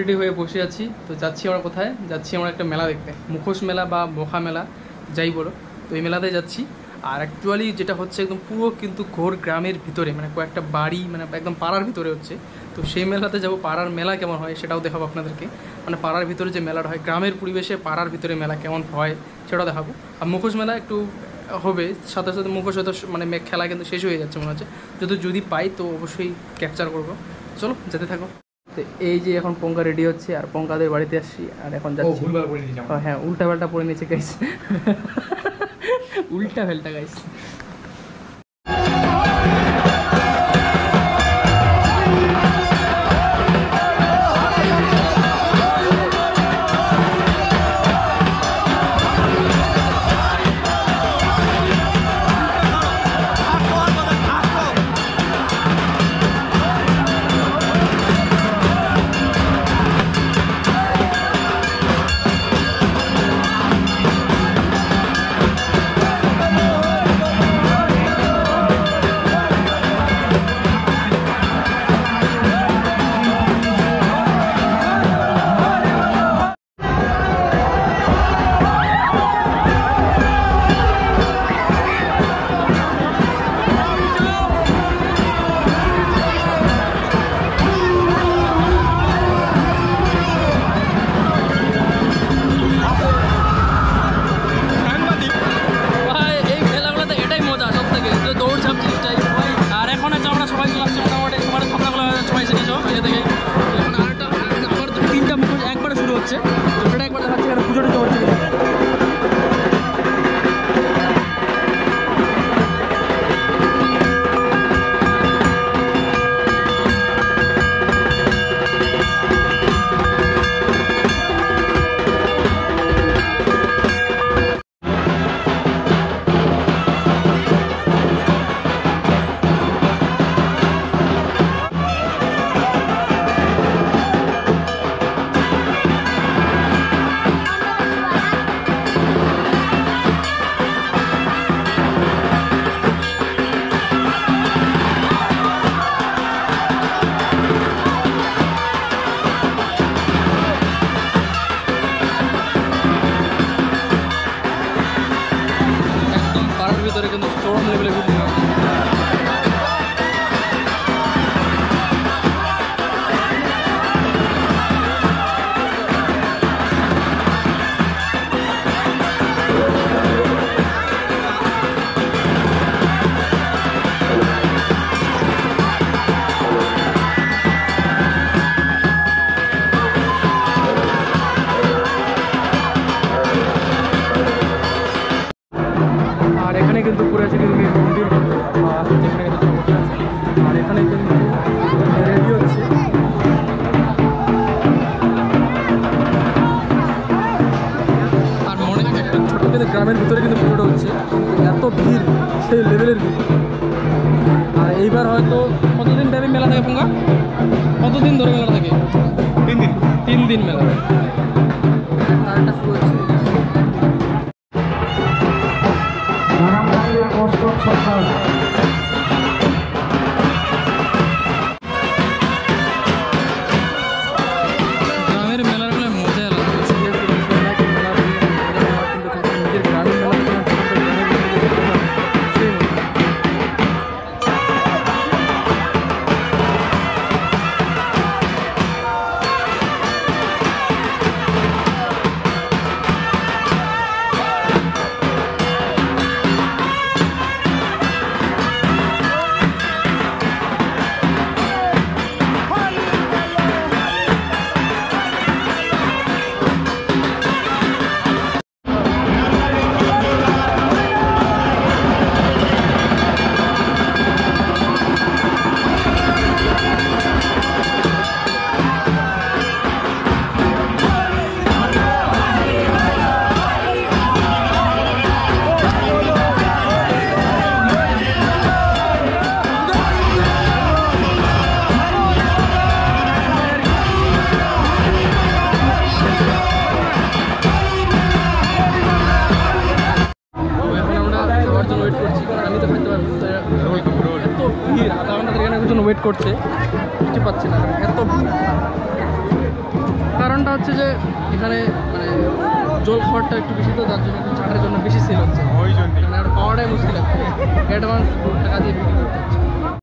Ready হয়ে বসে আছি। তো যাচ্ছি আমরা কোথায়? যাচ্ছি আমরা একটা মেলা দেখতে, মুখোশ মেলা বা মোখা মেলা যাই বলো। তো এই মেলাতে যাচ্ছি। আর অ্যাকচুয়ালি যেটা হচ্ছে একদম পুরো কিন্তু ঘোর গ্রামের ভিতরে, মানে কয়েকটা বাড়ি, মানে একদম পাড়ার ভিতরে হচ্ছে। তো সেই মেলাতে যাবো, পাড়ার মেলা কেমন হয় সেটাও দেখাবো আপনাদেরকে। মানে পাড়ার ভিতরে যে মেলাটা হয়, গ্রামের পরিবেশে পাড়ার ভিতরে মেলা কেমন হয় সেটাও দেখাবো। আর মুখোশ মেলা একটু হবে, সাথে সাথে মুখোশ হয়তো মানে খেলা কিন্তু শেষ হয়ে যাচ্ছে মনে হচ্ছে। যদি পাই তো অবশ্যই ক্যাপচার করবো। চলো যেতে থাকো। তো এই যে এখন পঙ্কা রেডি হচ্ছে, আর পঙ্কাদের বাড়িতে আসছি, আর এখন যাচ্ছি। হ্যাঁ, উল্টা পাল্টা পরে নিয়েছে গাইস। উল্টা পাল্টা গাইস। কিন্তু পুরো আছে কিন্তু মন্দির, যেখানে আর এখানে কিন্তু রেডি হচ্ছে। আর মনে একটা ছোটো কিন্তু গ্রামের ভিতরে কিন্তু পুরোটা হচ্ছে, এত ভিড়, সেই লেভেলের ভিড়। আর এইবার হয়তো কতদিন ব্যাপী মেলা থাকে পঙ্গা? কতদিন ধরে মেলা থাকে? 3 দিন। 3 দিন মেলা। আরেকটা শুরু হচ্ছে। গ্রামের মেলাগুলো মজা আলাদা। ওয়েট করছে, কিছু পাচ্ছি না, এত কারণটা হচ্ছে যে এখানে মানে জল খাবারটা একটু বেশি, তো তার জন্য একটু চাটের জন্য বেশি সেল হচ্ছে, ওই জন্যই। মানে আর পাওয়াটাই মুশকিল আছে, অ্যাডভান্স টাকা দিয়ে বিক্রি করতে হচ্ছে।